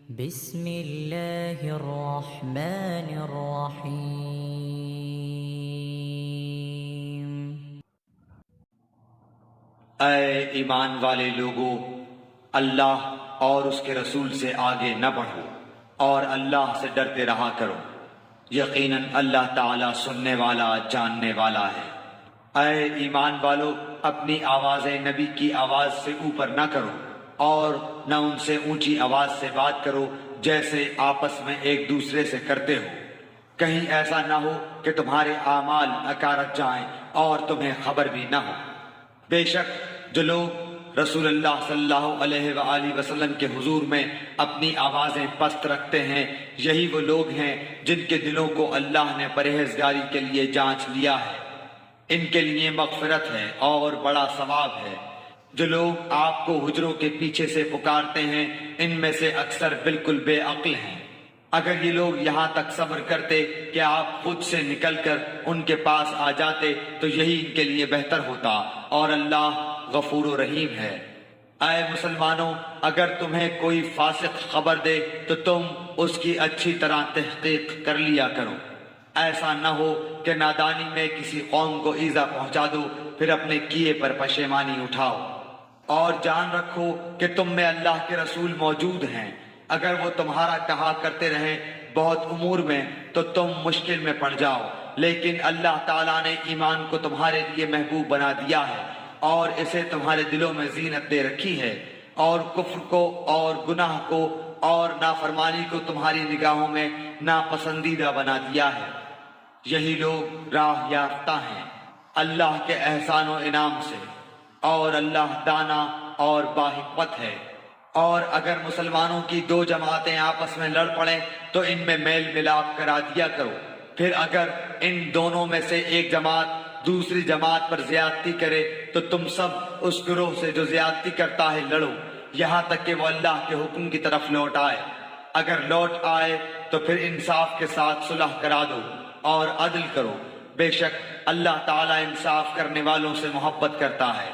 بسم اللہ الرحمن الرحیم۔ اے ایمان والے لوگو، اللہ اور اس کے رسول سے آگے نہ بڑھو اور اللہ سے ڈرتے رہا کرو، یقیناً اللہ تعالیٰ سننے والا جاننے والا ہے۔ اے ایمان والو، اپنی آوازیں نبی کی آواز سے اوپر نہ کرو اور نہ ان سے اونچی آواز سے بات کرو جیسے آپس میں ایک دوسرے سے کرتے ہو، کہیں ایسا نہ ہو کہ تمہارے اعمال اکارت جائیں اور تمہیں خبر بھی نہ ہو۔ بے شک جو لوگ رسول اللہ صلی اللہ علیہ وآلہ وسلم کے حضور میں اپنی آوازیں پست رکھتے ہیں، یہی وہ لوگ ہیں جن کے دلوں کو اللہ نے پرہیزگاری کے لیے جانچ لیا ہے، ان کے لیے مغفرت ہے اور بڑا ثواب ہے۔ جو لوگ آپ کو حجروں کے پیچھے سے پکارتے ہیں، ان میں سے اکثر بالکل بے عقل ہیں۔ اگر یہ لوگ یہاں تک صبر کرتے کہ آپ خود سے نکل کر ان کے پاس آ جاتے تو یہی ان کے لیے بہتر ہوتا، اور اللہ غفور و رحیم ہے۔ اے مسلمانوں، اگر تمہیں کوئی فاسق خبر دے تو تم اس کی اچھی طرح تحقیق کر لیا کرو، ایسا نہ ہو کہ نادانی میں کسی قوم کو ایذا پہنچا دو پھر اپنے کیے پر پشیمانی اٹھاؤ۔ اور جان رکھو کہ تم میں اللہ کے رسول موجود ہیں، اگر وہ تمہارا کہا کرتے رہیں بہت امور میں تو تم مشکل میں پڑ جاؤ، لیکن اللہ تعالیٰ نے ایمان کو تمہارے لیے محبوب بنا دیا ہے اور اسے تمہارے دلوں میں زینت دے رکھی ہے، اور کفر کو اور گناہ کو اور نافرمانی کو تمہاری نگاہوں میں ناپسندیدہ بنا دیا ہے۔ یہی لوگ راہ یافتہ ہیں اللہ کے احسان و انعام سے، اور اللہ دانا اور باحکمت ہے۔ اور اگر مسلمانوں کی دو جماعتیں آپس میں لڑ پڑیں تو ان میں میل ملاپ کرا دیا کرو، پھر اگر ان دونوں میں سے ایک جماعت دوسری جماعت پر زیادتی کرے تو تم سب اس گروہ سے جو زیادتی کرتا ہے لڑو، یہاں تک کہ وہ اللہ کے حکم کی طرف لوٹ آئے۔ اگر لوٹ آئے تو پھر انصاف کے ساتھ صلح کرا دو اور عدل کرو، بے شک اللہ تعالیٰ انصاف کرنے والوں سے محبت کرتا ہے۔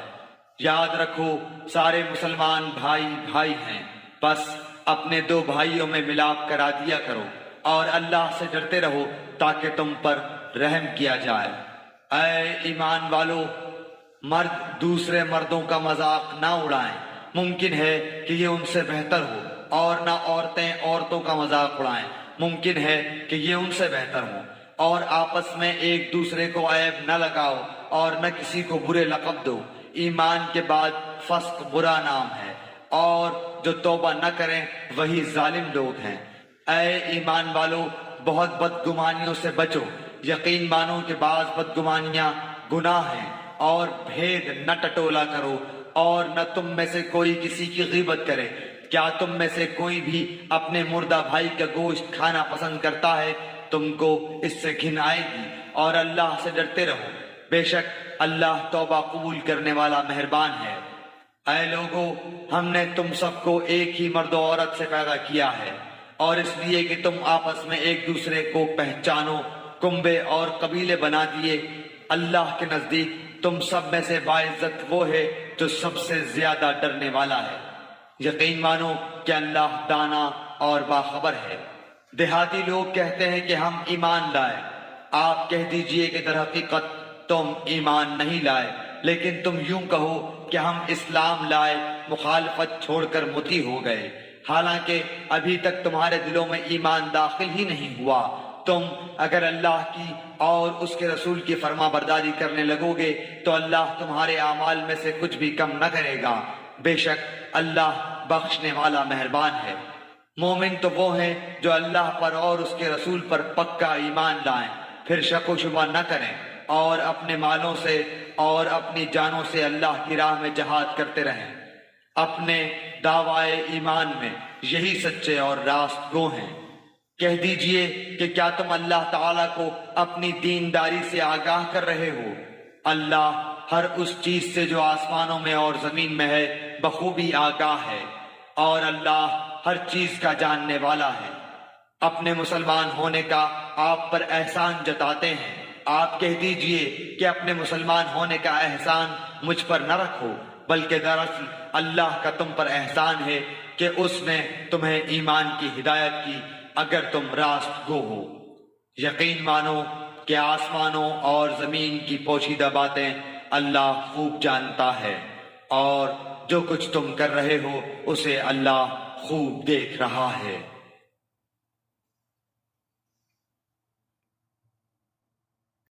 یاد رکھو سارے مسلمان بھائی بھائی ہیں، بس اپنے دو بھائیوں میں ملاپ کرا دیا کرو اور اللہ سے ڈرتے رہو تاکہ تم پر رحم کیا جائے۔ اے ایمان والو، مرد دوسرے مردوں کا مذاق نہ اڑائیں، ممکن ہے کہ یہ ان سے بہتر ہو، اور نہ عورتیں عورتوں کا مذاق اڑائیں، ممکن ہے کہ یہ ان سے بہتر ہوں۔ اور آپس میں ایک دوسرے کو عیب نہ لگاؤ اور نہ کسی کو برے لقب دو، ایمان کے بعد فسق برا نام ہے، اور جو توبہ نہ کریں وہی ظالم لوگ ہیں۔ اے ایمان والو، بہت بدگمانیوں سے بچو، یقین مانو کہ بعض بدگمانیاں گناہ ہیں، اور بھید نہ ٹٹولا کرو، اور نہ تم میں سے کوئی کسی کی غیبت کرے۔ کیا تم میں سے کوئی بھی اپنے مردہ بھائی کا گوشت کھانا پسند کرتا ہے؟ تم کو اس سے گھن آئے گی، اور اللہ سے ڈرتے رہو، بے شک اللہ توبہ قبول کرنے والا مہربان ہے۔ اے لوگو، ہم نے تم سب کو ایک ہی مرد و عورت سے پیدا کیا ہے، اور اس لیے کہ تم آپس میں ایک دوسرے کو پہچانو، کنبے اور قبیلے بنا دیے۔ اللہ کے نزدیک تم سب میں سے باعزت وہ ہے جو سب سے زیادہ ڈرنے والا ہے۔ یقین مانو کہ اللہ دانا اور باخبر ہے۔ دیہاتی لوگ کہتے ہیں کہ ہم ایمان لائے، آپ کہہ دیجئے کہ در حقیقت تم ایمان نہیں لائے، لیکن تم یوں کہو کہ ہم اسلام لائے، مخالفت چھوڑ کر مطیع ہو گئے، حالانکہ ابھی تک تمہارے دلوں میں ایمان داخل ہی نہیں ہوا۔ تم اگر اللہ کی اور اس کے رسول کی فرما برداری کرنے لگو گے تو اللہ تمہارے اعمال میں سے کچھ بھی کم نہ کرے گا، بے شک اللہ بخشنے والا مہربان ہے۔ مومن تو وہ ہیں جو اللہ پر اور اس کے رسول پر پکا ایمان لائیں، پھر شک و شبہ نہ کریں، اور اپنے مالوں سے اور اپنی جانوں سے اللہ کی راہ میں جہاد کرتے رہیں۔ اپنے دعوی ایمان میں یہی سچے اور راست گو ہیں۔ کہہ دیجئے کہ کیا تم اللہ تعالیٰ کو اپنی دینداری سے آگاہ کر رہے ہو؟ اللہ ہر اس چیز سے جو آسمانوں میں اور زمین میں ہے بخوبی آگاہ ہے، اور اللہ ہر چیز کا جاننے والا ہے۔ اپنے مسلمان ہونے کا آپ پر احسان جتاتے ہیں، آپ کہہ دیجئے کہ اپنے مسلمان ہونے کا احسان مجھ پر نہ رکھو، بلکہ دراصل اللہ کا تم پر احسان ہے کہ اس نے تمہیں ایمان کی ہدایت کی اگر تم راست گو ہو۔ یقین مانو کہ آسمانوں اور زمین کی پوشیدہ باتیں اللہ خوب جانتا ہے، اور جو کچھ تم کر رہے ہو اسے اللہ خوب دیکھ رہا ہے۔